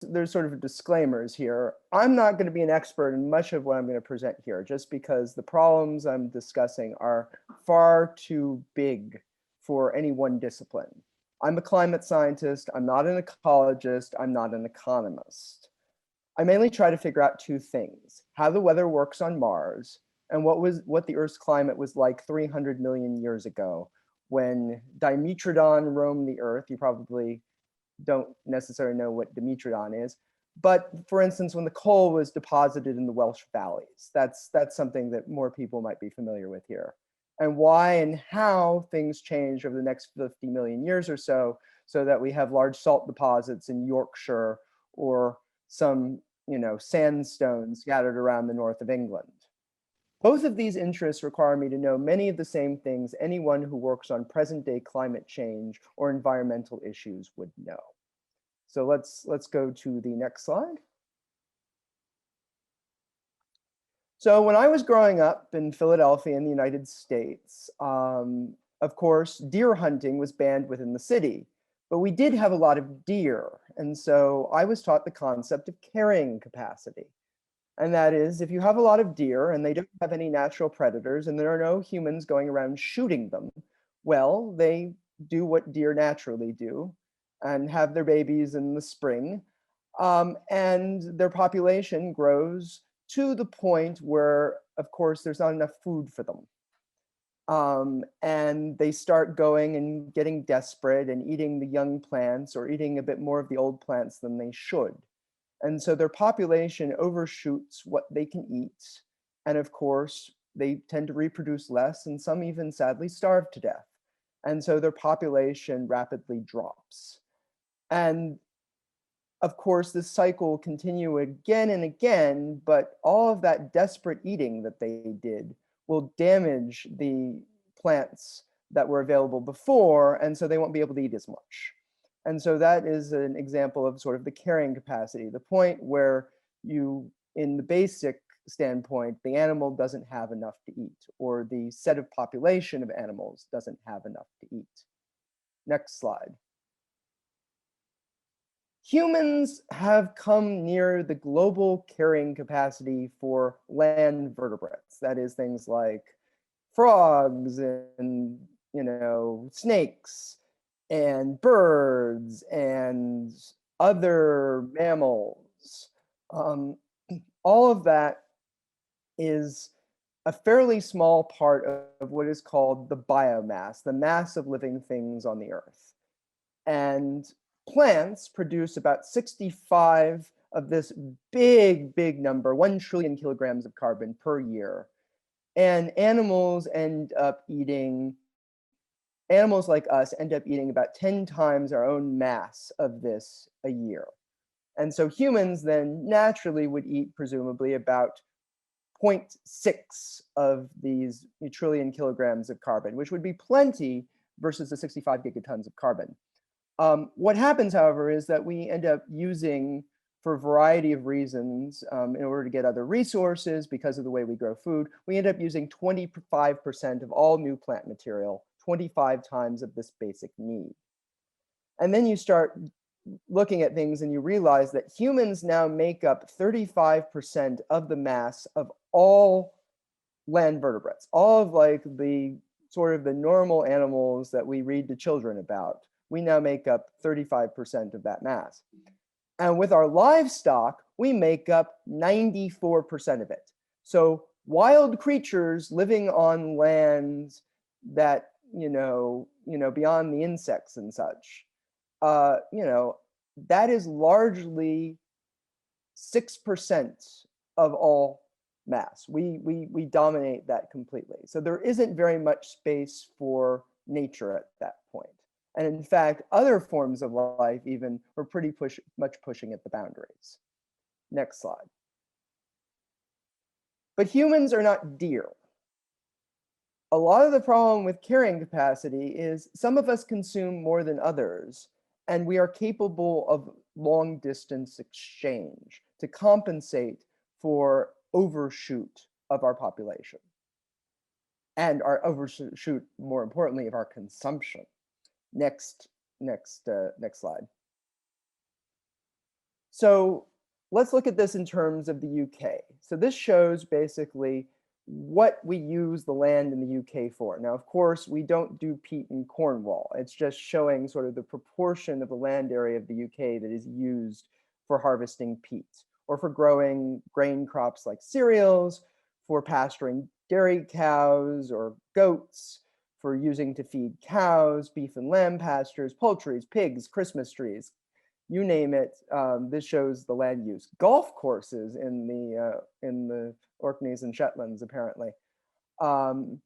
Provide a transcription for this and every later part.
there's sort of disclaimers here. I'm not going to be an expert in much of what I'm going to present here, just because the problems I'm discussing are far too big for any one discipline. I'm a climate scientist. I'm not an ecologist. I'm not an economist. I mainly try to figure out two things: how the weather works on Mars, and what the Earth's climate was like 300 million years ago when Dimetrodon roamed the Earth. You probably don't necessarily know what Dimetrodon is, but for instance, when the coal was deposited in the Welsh valleys, that's something that more people might be familiar with here, and why and how things change over the next 50 million years or so that we have large salt deposits in Yorkshire or some sandstone scattered around the north of England. Both of these interests require me to know many of the same things anyone who works on present-day climate change or environmental issues would know. So let's go to the next slide. So when I was growing up in Philadelphia in the United States, of course, deer hunting was banned within the city, but we did have a lot of deer. And so I was taught the concept of carrying capacity. And that is, if you have a lot of deer and they don't have any natural predators and there are no humans going around shooting them, well, they do what deer naturally do and have their babies in the spring. And their population grows to the point where, of course, there's not enough food for them. And they start going and getting desperate and eating the young plants or eating a bit more of the old plants than they should. And so their population overshoots what they can eat. And of course, they tend to reproduce less, and some even sadly starve to death. And so their population rapidly drops. And of course, this cycle will continue again and again, but all of that desperate eating that they did will damage the plants that were available before, and so they won't be able to eat as much. And so that is an example of sort of the carrying capacity, the point where you, in the basic standpoint, the animal doesn't have enough to eat, or the set of population of animals doesn't have enough to eat. Next slide. Humans have come near the global carrying capacity for land vertebrates. That is, things like frogs and snakes and birds and other mammals. All of that is a fairly small part of what is called the biomass, the mass of living things on the Earth. And plants produce about 65 of this big, big number, 1 trillion kilograms of carbon per year. And animals like us end up eating about 10 times our own mass of this a year. And so humans then naturally would eat presumably about 0.6 of these trillion kilograms of carbon, which would be plenty versus the 65 gigatons of carbon. What happens, however, is that we end up using, for a variety of reasons, in order to get other resources, because of the way we grow food, we end up using 25% of all new plant material, 25 times of this basic need. And then you start looking at things and you realize that humans now make up 35% of the mass of all land vertebrates, all of like the sort of the normal animals that we read to children about. We now make up 35% of that mass. And with our livestock, we make up 94% of it. So wild creatures living on lands that, beyond the insects and such, that is largely 6% of all mass. We dominate that completely. So there isn't very much space for nature at that point. And in fact, other forms of life even were pretty much pushing at the boundaries. Next slide. But humans are not deer. A lot of the problem with carrying capacity is some of us consume more than others, and we are capable of long distance exchange to compensate for overshoot of our population and our overshoot, more importantly, of our consumption. Next slide. So let's look at this in terms of the UK. So this shows basically what we use the land in the UK for. Now, of course, we don't do peat in Cornwall. It's just showing sort of the proportion of the land area of the UK that is used for harvesting peat, or for growing grain crops like cereals, for pasturing dairy cows or goats, for using to feed cows, beef and lamb pastures, poultry, pigs, Christmas trees, you name it. This shows the land use. Golf courses in the Orkneys and Shetlands, apparently. But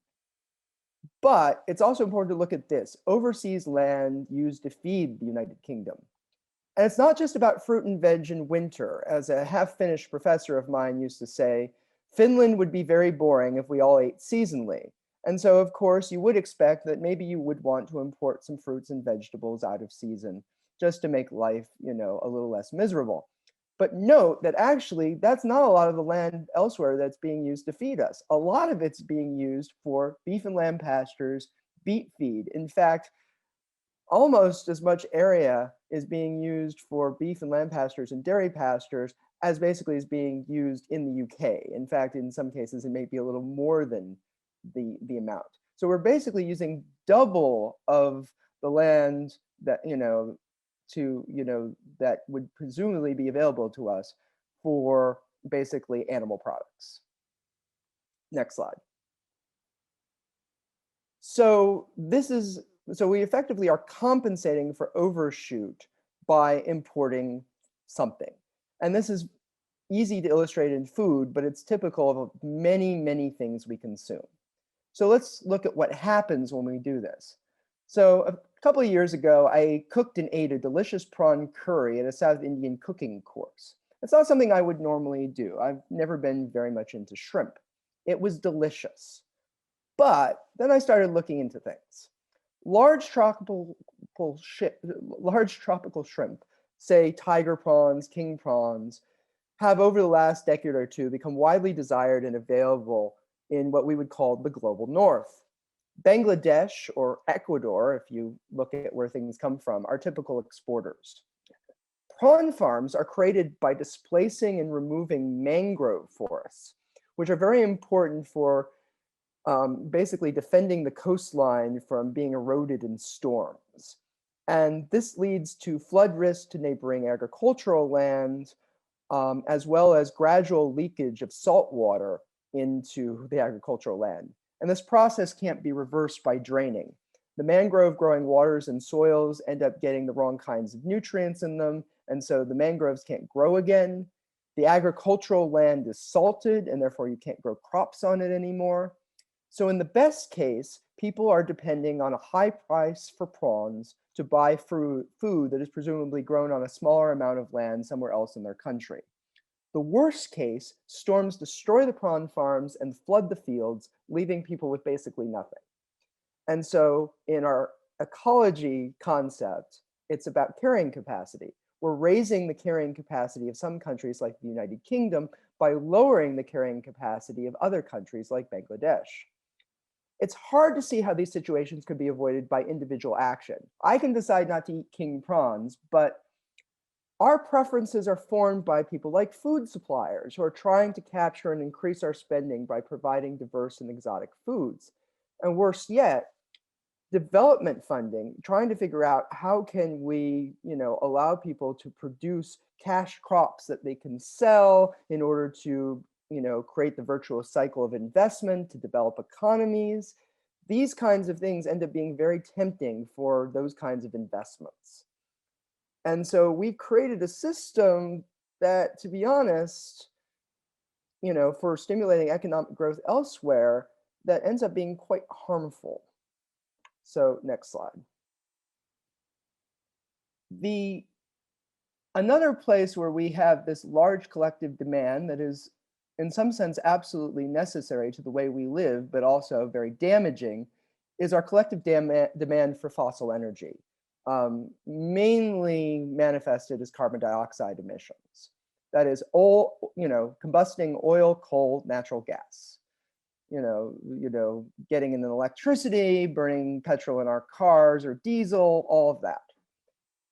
it's also important to look at this: overseas land used to feed the United Kingdom. And it's not just about fruit and veg in winter. As a half-Finnish professor of mine used to say, Finland would be very boring if we all ate seasonally. And so, of course, you would expect that maybe you would want to import some fruits and vegetables out of season just to make life, a little less miserable. But note that actually that's not a lot of the land elsewhere that's being used to feed us. A lot of it's being used for beef and lamb pastures, beet feed. In fact, almost as much area is being used for beef and lamb pastures and dairy pastures as basically is being used in the UK. In fact, in some cases, it may be a little more than the amount. So we're basically using double of the land that, that would presumably be available to us for basically animal products. Next slide. So we effectively are compensating for overshoot by importing something. And this is easy to illustrate in food, but it's typical of many, many things we consume. So let's look at what happens when we do this. So a couple of years ago, I cooked and ate a delicious prawn curry at a South Indian cooking course. It's not something I would normally do. I've never been very much into shrimp. It was delicious. But then I started looking into things. Large tropical shrimp, say tiger prawns, king prawns, have over the last decade or two become widely desired and available in what we would call the global north. Bangladesh or Ecuador, if you look at where things come from, are typical exporters. Prawn farms are created by displacing and removing mangrove forests, which are very important for basically defending the coastline from being eroded in storms. And this leads to flood risk to neighboring agricultural land, as well as gradual leakage of salt water into the agricultural land. And this process can't be reversed by draining. The mangrove growing waters and soils end up getting the wrong kinds of nutrients in them, and so the mangroves can't grow again. The agricultural land is salted, and therefore you can't grow crops on it anymore. So in the best case, people are depending on a high price for prawns to buy food that is presumably grown on a smaller amount of land somewhere else in their country. The worst case, storms destroy the prawn farms and flood the fields, leaving people with basically nothing. And so in our ecology concept, it's about carrying capacity. We're raising the carrying capacity of some countries like the United Kingdom by lowering the carrying capacity of other countries like Bangladesh. It's hard to see how these situations could be avoided by individual action. I can decide not to eat king prawns, but our preferences are formed by people like food suppliers who are trying to capture and increase our spending by providing diverse and exotic foods. And worse yet, development funding, trying to figure out how can we, allow people to produce cash crops that they can sell in order to, create the virtuous cycle of investment to develop economies. These kinds of things end up being very tempting for those kinds of investments. And so we've created a system that, to be honest, for stimulating economic growth elsewhere, that ends up being quite harmful. So next slide. Another place where we have this large collective demand that is, in some sense, absolutely necessary to the way we live, but also very damaging, is our collective demand for fossil energy, mainly manifested as carbon dioxide emissions. That is, combusting oil, coal, natural gas. Getting in electricity, burning petrol in our cars or diesel, all of that.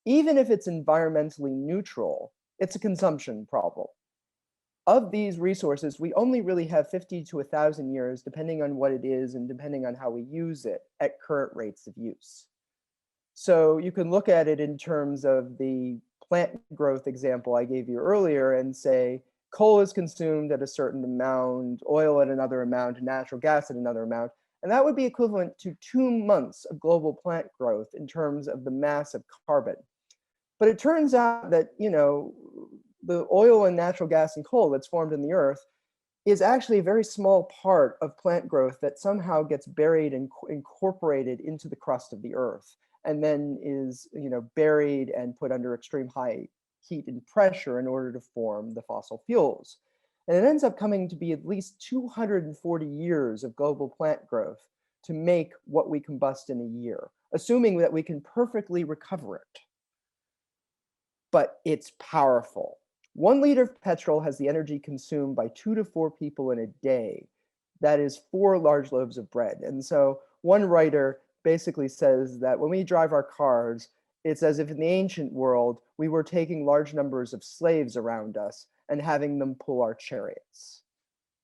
Even if it's environmentally neutral, It's a consumption problem. Of these resources, we only really have 50 to 1,000 years, depending on what it is and depending on how we use it at current rates of use. So you can look at it in terms of the plant growth example I gave you earlier and say coal is consumed at a certain amount, oil at another amount, and natural gas at another amount. And that would be equivalent to 2 months of global plant growth in terms of the mass of carbon. But it turns out that, the oil and natural gas and coal that's formed in the earth is actually a very small part of plant growth that somehow gets buried and incorporated into the crust of the earth, and then is buried and put under extreme high heat and pressure in order to form the fossil fuels. And it ends up coming to be at least 240 years of global plant growth to make what we combust in a year, assuming that we can perfectly recover it. But it's powerful. 1 liter of petrol has the energy consumed by 2 to 4 people in a day. That is 4 large loaves of bread. And so one writer basically says that when we drive our cars, it's as if in the ancient world, we were taking large numbers of slaves around us and having them pull our chariots.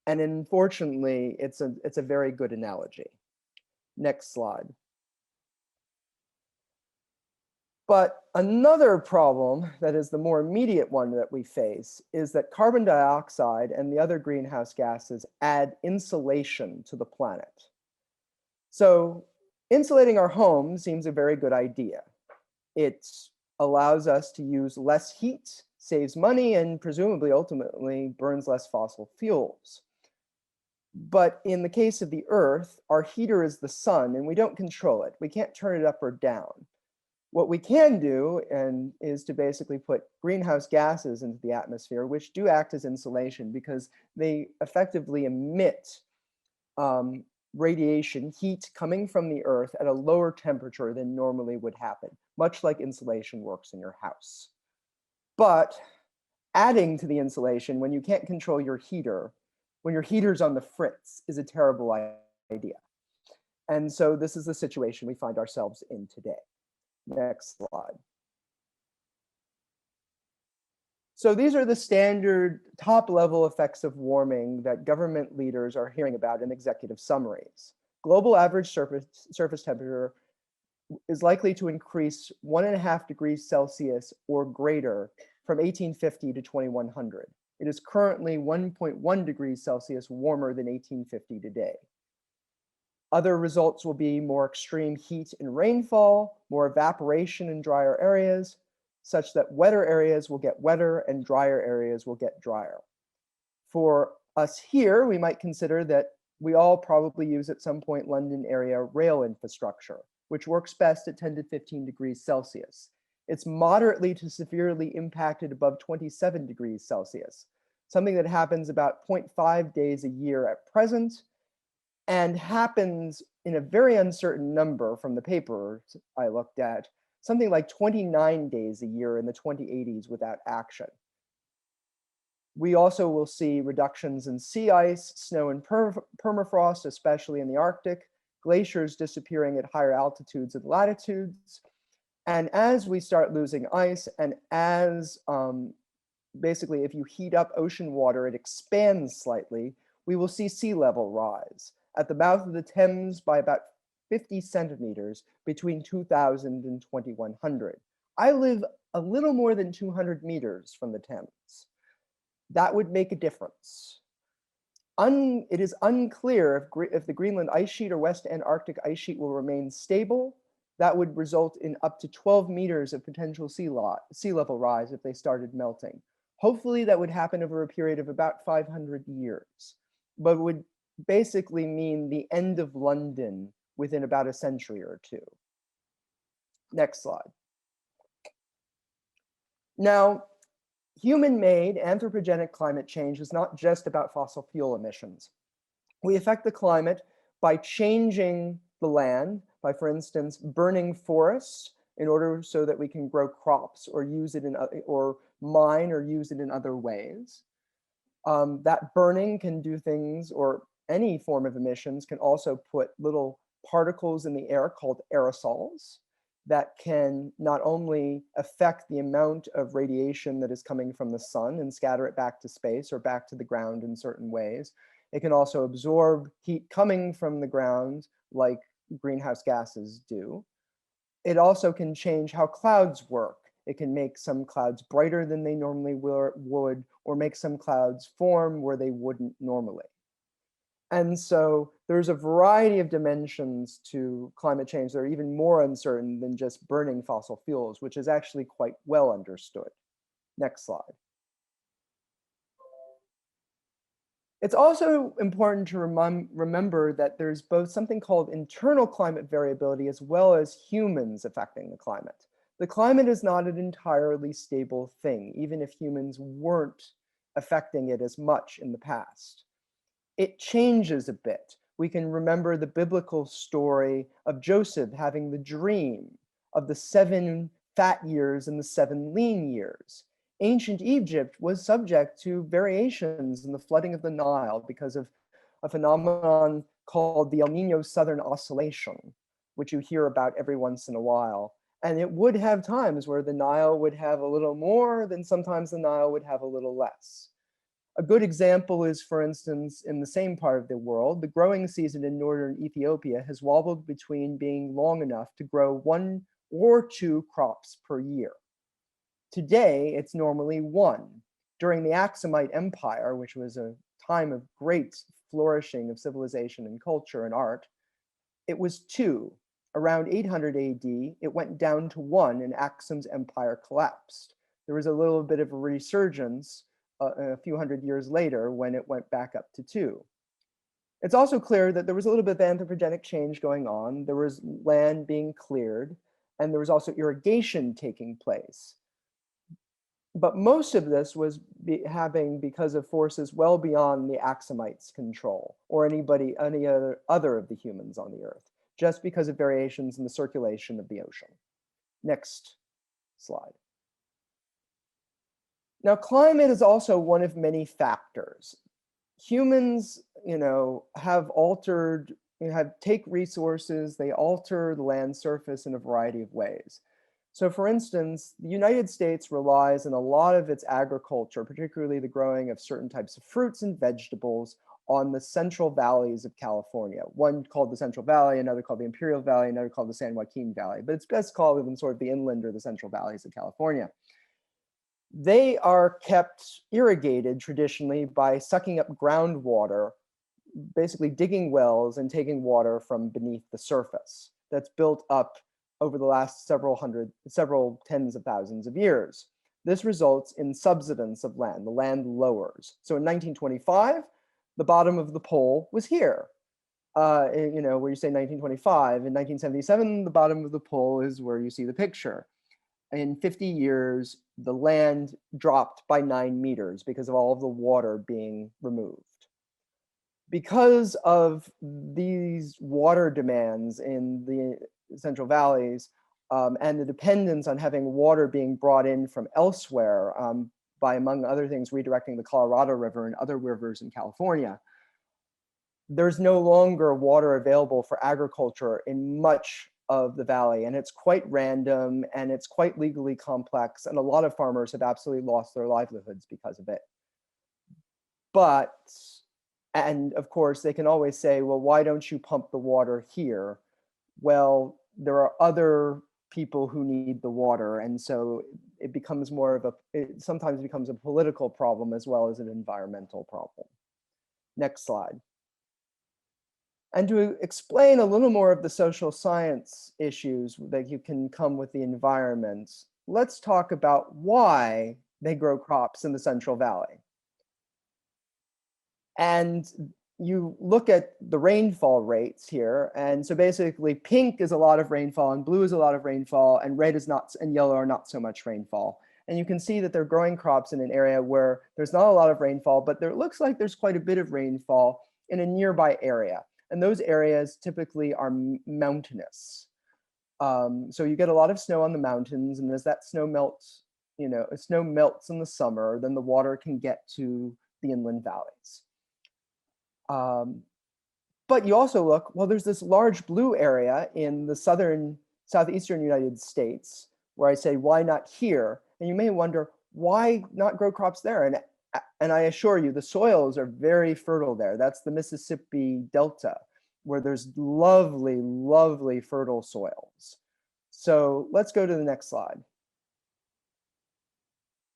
And unfortunately, it's a very good analogy. Next slide. But another problem that is the more immediate one that we face is that carbon dioxide and the other greenhouse gases add insulation to the planet. So insulating our home seems a very good idea. It allows us to use less heat, saves money, and presumably ultimately burns less fossil fuels. But in the case of the Earth, our heater is the sun, and we don't control it. We can't turn it up or down. What we can do is to basically put greenhouse gases into the atmosphere, which do act as insulation because they effectively emit radiation, heat coming from the earth at a lower temperature than normally would happen, much like insulation works in your house. But adding to the insulation when you can't control your heater, when your heater's on the fritz, is a terrible idea. And so this is the situation we find ourselves in today. Next slide. So these are the standard top-level effects of warming that government leaders are hearing about in executive summaries. Global average surface temperature is likely to increase 1.5 degrees Celsius or greater from 1850 to 2100. It is currently 1.1 degrees Celsius warmer than 1850 today. Other results will be more extreme heat and rainfall, more evaporation in drier areas, such that wetter areas will get wetter and drier areas will get drier. For us here, we might consider that we all probably use at some point London area rail infrastructure, which works best at 10 to 15 degrees Celsius. It's moderately to severely impacted above 27 degrees Celsius, something that happens about 0.5 days a year at present, and happens in a very uncertain number from the papers I looked at, something like 29 days a year in the 2080s without action. We also will see reductions in sea ice, snow and permafrost, especially in the Arctic, glaciers disappearing at higher altitudes and latitudes. And as we start losing ice, and as basically if you heat up ocean water, it expands slightly, we will see sea level rise at the mouth of the Thames by about 50 centimeters between 2000 and 2100. I live a little more than 200 meters from the Thames. That would make a difference. It is unclear if the Greenland ice sheet or West Antarctic ice sheet will remain stable. That would result in up to 12 meters of potential sea level rise if they started melting. Hopefully that would happen over a period of about 500 years, but would basically mean the end of London within about a century or two. Next slide. Now, human-made anthropogenic climate change is not just about fossil fuel emissions. We affect the climate by changing the land, by, for instance, burning forests in order so that we can grow crops or use it or mine or use it in other ways. That burning can do things, or any form of emissions can also put little particles in the air called aerosols that can not only affect the amount of radiation that is coming from the sun and scatter it back to space or back to the ground in certain ways. It can also absorb heat coming from the ground like greenhouse gases do. It also can change how clouds work. It can make some clouds brighter than they normally would, or make some clouds form where they wouldn't normally. And so there's a variety of dimensions to climate change that are even more uncertain than just burning fossil fuels, which is actually quite well understood. Next slide. It's also important to remember that there's both something called internal climate variability as well as humans affecting the climate. The climate is not an entirely stable thing, even if humans weren't affecting it as much in the past. It changes a bit. We can remember the biblical story of Joseph having the dream of the 7 fat years and the 7 lean years. Ancient Egypt was subject to variations in the flooding of the Nile because of a phenomenon called the El Nino Southern Oscillation, which you hear about every once in a while. And it would have times where the Nile would have a little more, then sometimes the Nile would have a little less. A good example is, for instance, in the same part of the world, the growing season in northern Ethiopia has wobbled between being long enough to grow 1 or 2 crops per year. Today, it's normally 1. During the Aksumite Empire, which was a time of great flourishing of civilization and culture and art, it was 2. Around 800 AD, it went down to 1 and Aksum's empire collapsed. There was a little bit of a resurgence a few hundred years later when it went back up to 2. It's also clear that there was a little bit of anthropogenic change going on. There was land being cleared, and there was also irrigation taking place. But most of this was happening because of forces well beyond the Aksumites' control or any other of the humans on the Earth, just because of variations in the circulation of the ocean. Next slide. Now, climate is also one of many factors. Humans, take resources, they alter the land surface in a variety of ways. So for instance, the United States relies in a lot of its agriculture, particularly the growing of certain types of fruits and vegetables, on the central valleys of California. One called the Central Valley, another called the Imperial Valley, another called the San Joaquin Valley, but it's best called them sort of the inland or the central valleys of California. They are kept irrigated traditionally by sucking up groundwater, basically digging wells and taking water from beneath the surface. That's built up over the last several tens of thousands of years. This results in subsidence of land. The land lowers. So in 1925, the bottom of the pole was here. Where you say 1925. In 1977, the bottom of the pole is where you see the picture. In 50 years, the land dropped by 9 meters because of all of the water being removed. Because of these water demands in the Central Valleys and the dependence on having water being brought in from elsewhere by, among other things, redirecting the Colorado River and other rivers in California, there's no longer water available for agriculture in much of the valley, and it's quite random and it's quite legally complex, and a lot of farmers have absolutely lost their livelihoods because of it. And of course, they can always say, well, why don't you pump the water here? Well, there are other people who need the water, and so it becomes it sometimes becomes a political problem as well as an environmental problem. Next slide. And to explain a little more of the social science issues that you can come with the environment, let's talk about why they grow crops in the Central Valley. And you look at the rainfall rates here, and so basically pink is a lot of rainfall, and blue is a lot of rainfall, and red is not, and yellow are not so much rainfall. And you can see that they're growing crops in an area where there's not a lot of rainfall, but there looks like there's quite a bit of rainfall in a nearby area. And those areas typically are mountainous. So you get a lot of snow on the mountains, and as that snow melts, snow melts in the summer, then the water can get to the inland valleys. But you also look, well, there's this large blue area in the southern southeastern United States, where I say, why not here? And you may wonder, why not grow crops there? And I assure you, the soils are very fertile there. That's the Mississippi Delta, where there's lovely, lovely fertile soils. So let's go to the next slide.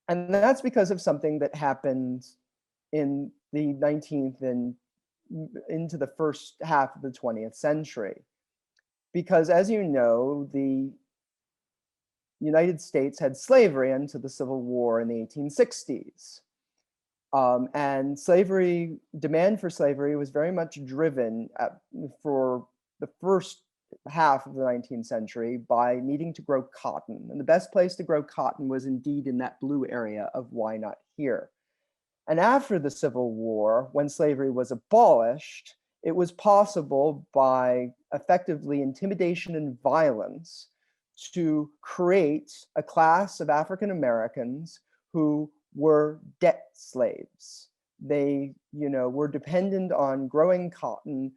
And that's because of something that happened in the 19th and into the first half of the 20th century. Because as you know, the United States had slavery into the Civil War in the 1860s. And slavery, demand for slavery was very much driven for the first half of the 19th century by needing to grow cotton. And the best place to grow cotton was indeed in that blue area of why not here. And after the Civil War, when slavery was abolished, it was possible by effectively intimidation and violence to create a class of African Americans who were debt slaves. They, were dependent on growing cotton,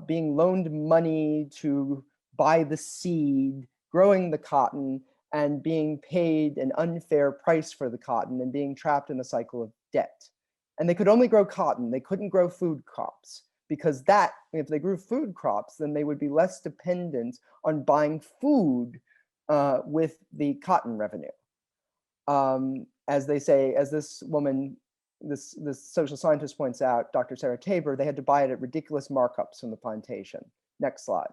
being loaned money to buy the seed, growing the cotton, and being paid an unfair price for the cotton and being trapped in a cycle of debt. And they could only grow cotton. They couldn't grow food crops because if they grew food crops, then they would be less dependent on buying food with the cotton revenue. As they say, as this woman, this social scientist points out, Dr. Sarah Tabor, they had to buy it at ridiculous markups from the plantation. Next slide.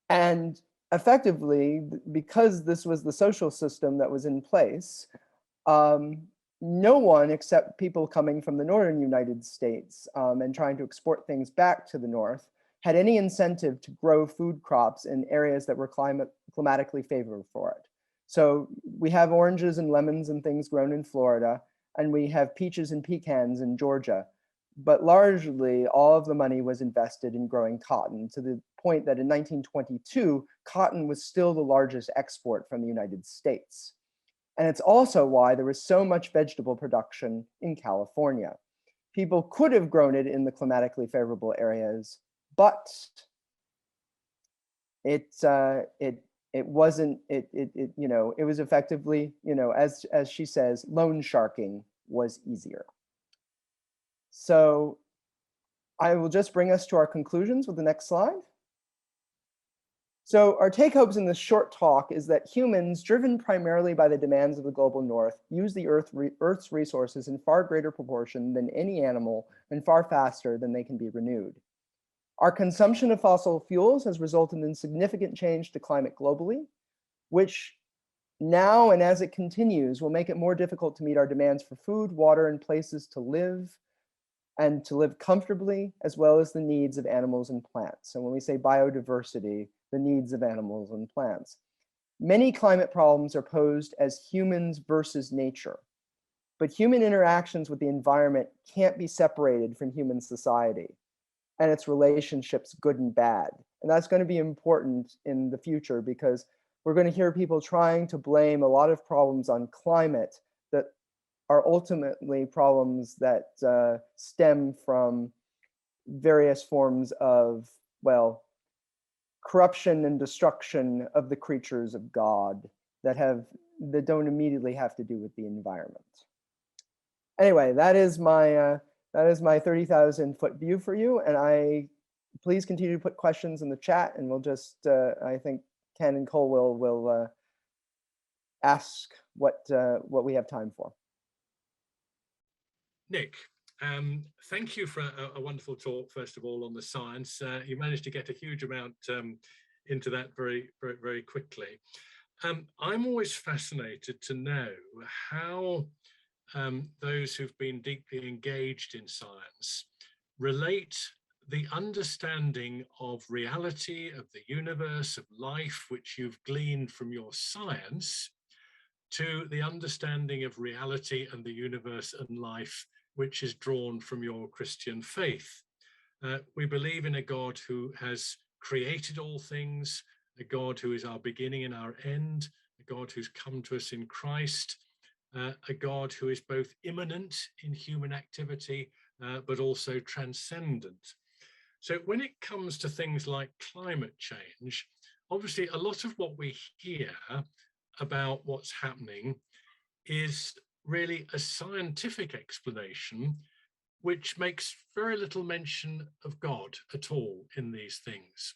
And effectively, because this was the social system that was in place, no one except people coming from the northern United States and trying to export things back to the north had any incentive to grow food crops in areas that were climatically favorable for it. So we have oranges and lemons and things grown in Florida, and we have peaches and pecans in Georgia. But largely, all of the money was invested in growing cotton, to the point that in 1922, cotton was still the largest export from the United States. And it's also why there was so much vegetable production in California. People could have grown it in the climatically favorable areas, but it wasn't. It was effectively, as she says, loan sharking was easier. So I will just bring us to our conclusions with the next slide. So our take-homes in this short talk is that humans, driven primarily by the demands of the global north, use the Earth's resources in far greater proportion than any animal and far faster than they can be renewed. Our consumption of fossil fuels has resulted in significant change to climate globally, which now and as it continues will make it more difficult to meet our demands for food, water, and places to live, and to live comfortably, as well as the needs of animals and plants. And when we say biodiversity, the needs of animals and plants. Many climate problems are posed as humans versus nature, but human interactions with the environment can't be separated from human society and its relationships, good and bad. And that's going to be important in the future because we're going to hear people trying to blame a lot of problems on climate that are ultimately problems that stem from various forms of, corruption and destruction of the creatures of God that don't immediately have to do with the environment. Anyway, that is my 30,000 foot view for you, and please continue to put questions in the chat, and we'll just I think Ken and Cole will ask what we have time for. Nick, thank you for a wonderful talk, first of all, on the science. You managed to get a huge amount into that very, very, very quickly. I'm always fascinated to know how those who've been deeply engaged in science relate the understanding of reality, of the universe, of life, which you've gleaned from your science, to the understanding of reality and the universe and life, which is drawn from your Christian faith. We believe in a God who has created all things, a God who is our beginning and our end, a God who's come to us in Christ, a God who is both immanent in human activity, but also transcendent. So when it comes to things like climate change, obviously a lot of what we hear about what's happening is really a scientific explanation, which makes very little mention of God at all in these things.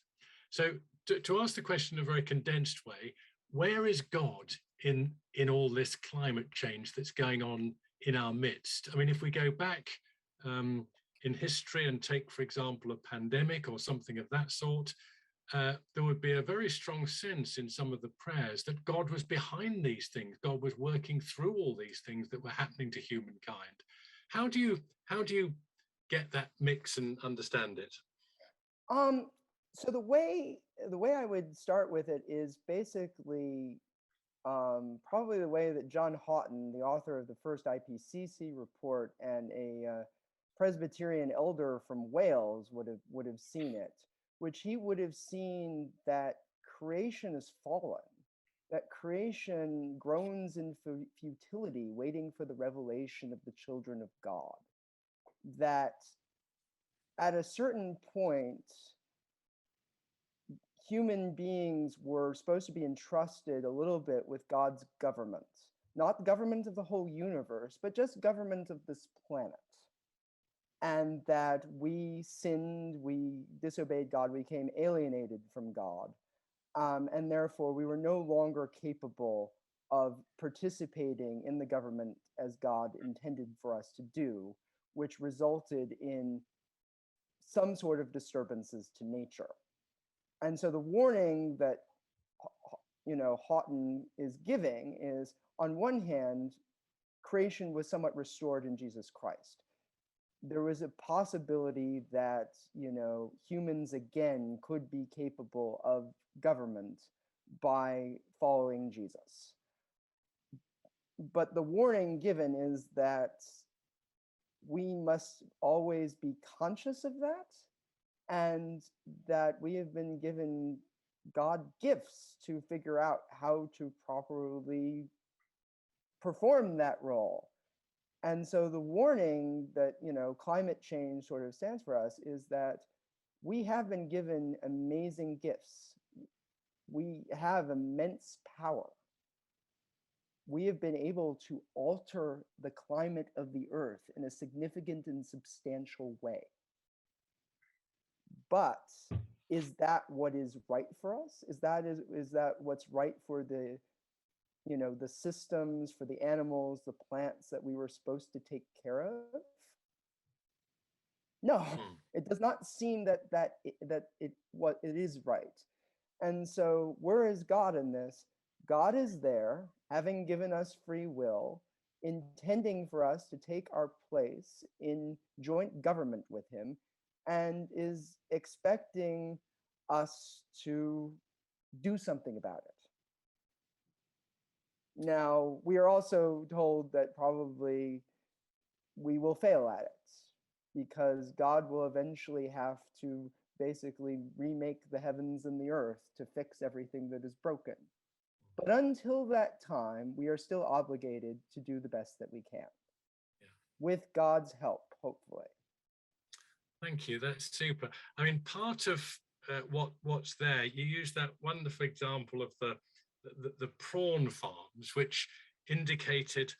So to ask the question in a very condensed way, where is God in all this climate change that's going on in our midst? I mean, if we go back in history and take, for example, a pandemic or something of that sort, there would be a very strong sense in some of the prayers that God was behind these things. God was working through all these things that were happening to humankind. How do you get that mix and understand it? So the way I would start with it is basically probably the way that John Houghton, the author of the first IPCC report and a Presbyterian elder from Wales, would have seen it, which he would have seen that creation is fallen, that creation groans in futility, waiting for the revelation of the children of God, that at a certain point, human beings were supposed to be entrusted a little bit with God's government, not the government of the whole universe, but just government of this planet. And that we sinned, we disobeyed God, we became alienated from God. And therefore, we were no longer capable of participating in the government as God intended for us to do, which resulted in some sort of disturbances to nature. And so the warning that Houghton is giving is, on one hand, creation was somewhat restored in Jesus Christ. There was a possibility that humans again could be capable of government by following Jesus. But the warning given is that we must always be conscious of that, and that we have been given God gifts to figure out how to properly perform that role. And so the warning that climate change sort of stands for us is that we have been given amazing gifts. We have immense power. We have been able to alter the climate of the earth in a significant and substantial way. But is that what is right for us? Is that what's right for the the systems, for the animals, the plants that we were supposed to take care of? No, it does not seem that it is right. And so where is God in this? God is there, having given us free will, intending for us to take our place in joint government with him, and is expecting us to do something about it. Now, we are also told that probably we will fail at it, because God will eventually have to basically remake the heavens and the earth to fix everything that is broken. But until that time, we are still obligated to do the best that we can, with God's help, hopefully. Thank you. That's super. I mean, part of what's there, you use that wonderful example of the prawn farms, which indicated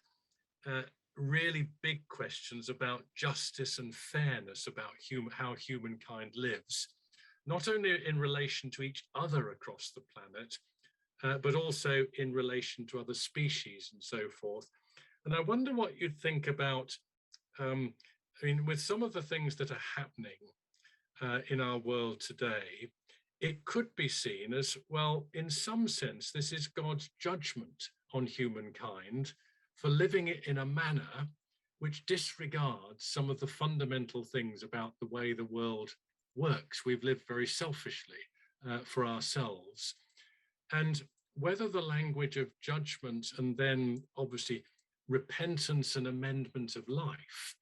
really big questions about justice and fairness, about how humankind lives, not only in relation to each other across the planet, but also in relation to other species and so forth. And I wonder what you'd think about, I mean, with some of the things that are happening in our world today, it could be seen as, well, in some sense, this is God's judgment on humankind for living it in a manner which disregards some of the fundamental things about the way the world works. We've lived very selfishly for ourselves. And whether the language of judgment and then obviously repentance and amendment of life,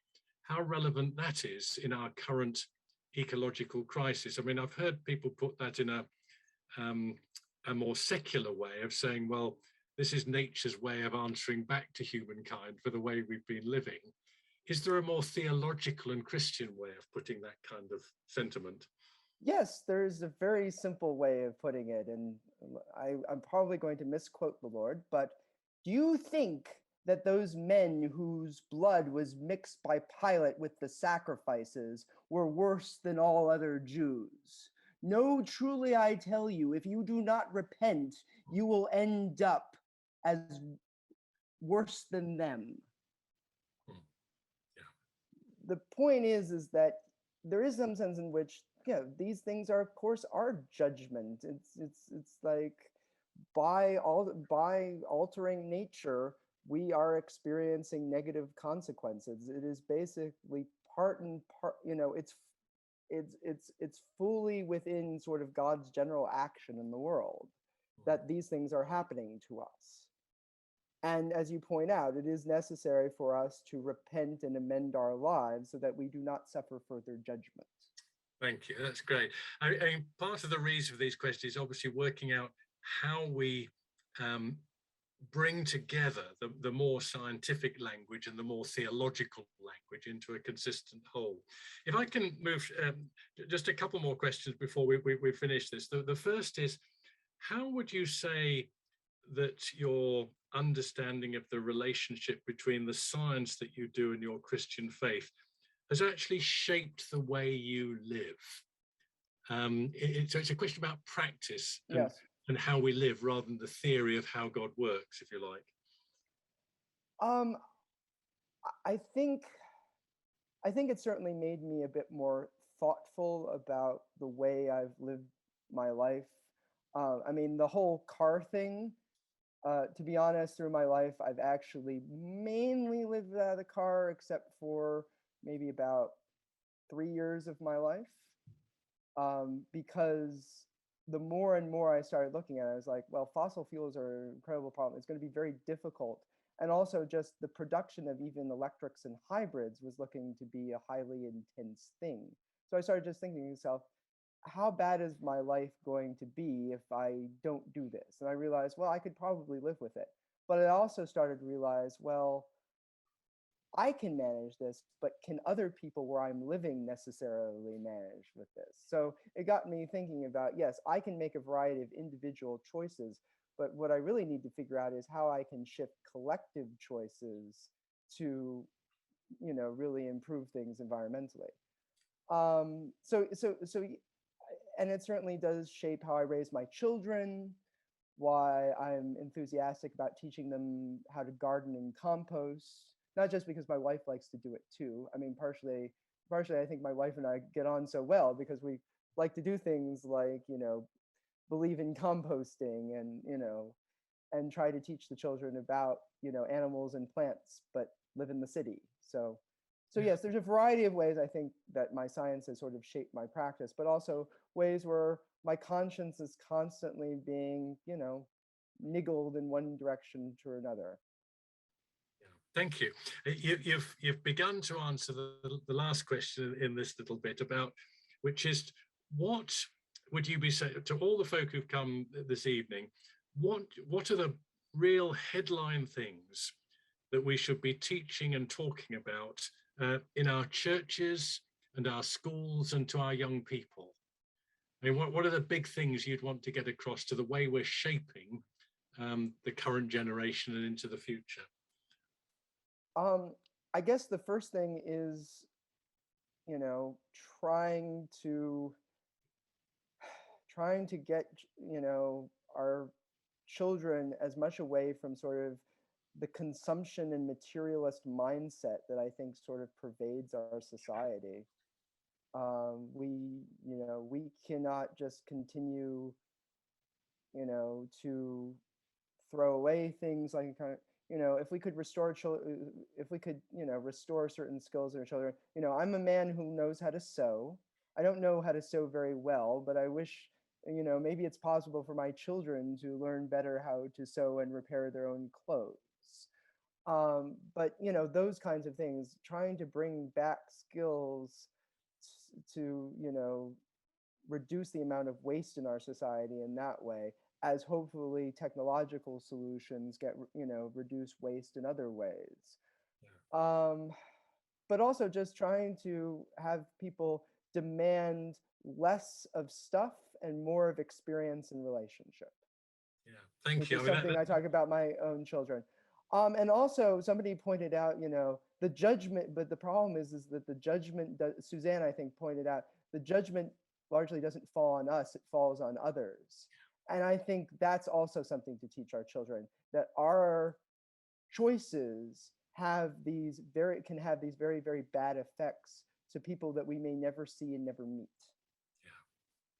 how relevant that is in our current ecological crisis. I mean, I've heard people put that in a more secular way of saying, well, this is nature's way of answering back to humankind for the way we've been living. Is there a more theological and Christian way of putting that kind of sentiment? Yes, there's a very simple way of putting it, and I'm probably going to misquote the Lord, but do you think that those men whose blood was mixed by Pilate with the sacrifices were worse than all other Jews? No, truly I tell you, if you do not repent, you will end up as worse than them. Hmm. Yeah. The point is that there is some sense in which, yeah, these things are, of course, are judgment. It's like by altering nature, we are experiencing negative consequences. It is basically part and part, it's fully within sort of God's general action in the world that these things are happening to us. And as you point out, it is necessary for us to repent and amend our lives so that we do not suffer further judgment. Thank you. That's great. I mean, part of the reason for these questions is obviously working out how we um, bring together the more scientific language and the more theological language into a consistent whole. If I can move just a couple more questions before we finish this. The first is, how would you say that your understanding of the relationship between the science that you do and your Christian faith has actually shaped the way you live? So it's a question about practice Yes. and how we live rather than the theory of how God works, if you like. Um, I think I think it certainly made me a bit more thoughtful about the way I've lived my life. I mean, the whole car thing, to be honest, through my life, I've actually mainly lived out of the car, except for maybe about 3 years of my life. Because the more and more I started looking at it, I was like, well, fossil fuels are an incredible problem. It's going to be very difficult. And also just the production of even electrics and hybrids was looking to be a highly intense thing. So I started just thinking to myself, how bad is my life going to be if I don't do this? And I realized, well, I could probably live with it. But I also started to realize, well, I can manage this, but can other people where I'm living necessarily manage with this? So it got me thinking about, yes, I can make a variety of individual choices, but what I really need to figure out is how I can shift collective choices to, really improve things environmentally. And it certainly does shape how I raise my children, why I'm enthusiastic about teaching them how to garden and compost, not just because my wife likes to do it too. I mean, partially I think my wife and I get on so well because we like to do things like, believe in composting and try to teach the children about, animals and plants, but live in the city. So Yeah. yes, there's a variety of ways I think that my science has sort of shaped my practice, but also ways where my conscience is constantly being, niggled in one direction to another. Thank you. You've begun to answer the last question in this little bit about, which is, what would you be saying to all the folk who've come this evening? What are the real headline things that we should be teaching and talking about in our churches and our schools and to our young people? I mean, what are the big things you'd want to get across to the way we're shaping the current generation and into the future? Um, I guess the first thing is, you know, trying to trying to get, our children as much away from sort of the consumption and materialist mindset that I think sort of pervades our society. We cannot just continue, to throw away things like kind of, if we could restore children, if we could, restore certain skills in our children. I'm a man who knows how to sew. I don't know how to sew very well, but I wish, maybe it's possible for my children to learn better how to sew and repair their own clothes. But those kinds of things, trying to bring back skills to, reduce the amount of waste in our society in that way, as hopefully technological solutions get, reduce waste in other ways. Yeah. But also just trying to have people demand less of stuff and more of experience and relationship. Yeah, thank Which you. is I mean, something I talk about my own children. And also somebody pointed out, you know, the judgment, but the problem is that the judgment, Suzanne, I think, pointed out, the judgment largely doesn't fall on us, it falls on others. And I think that's also something to teach our children, that our choices can have these very, very bad effects to people that we may never see and never meet.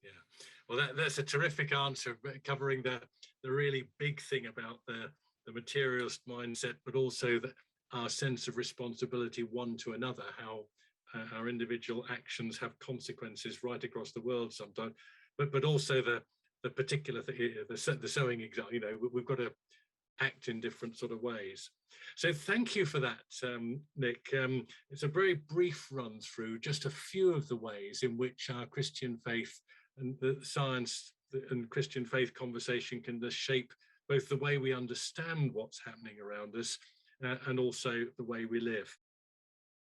Yeah. Well, that's a terrific answer, covering the really big thing about the materialist mindset, but also our sense of responsibility one to another, how our individual actions have consequences right across the world sometimes, but also the particular thing, the sewing example, you know, we've got to act in different sort of ways. So thank you for that, Nick. It's a very brief run through just a few of the ways in which our Christian faith and the science and Christian faith conversation can just shape both the way we understand what's happening around us and also the way we live.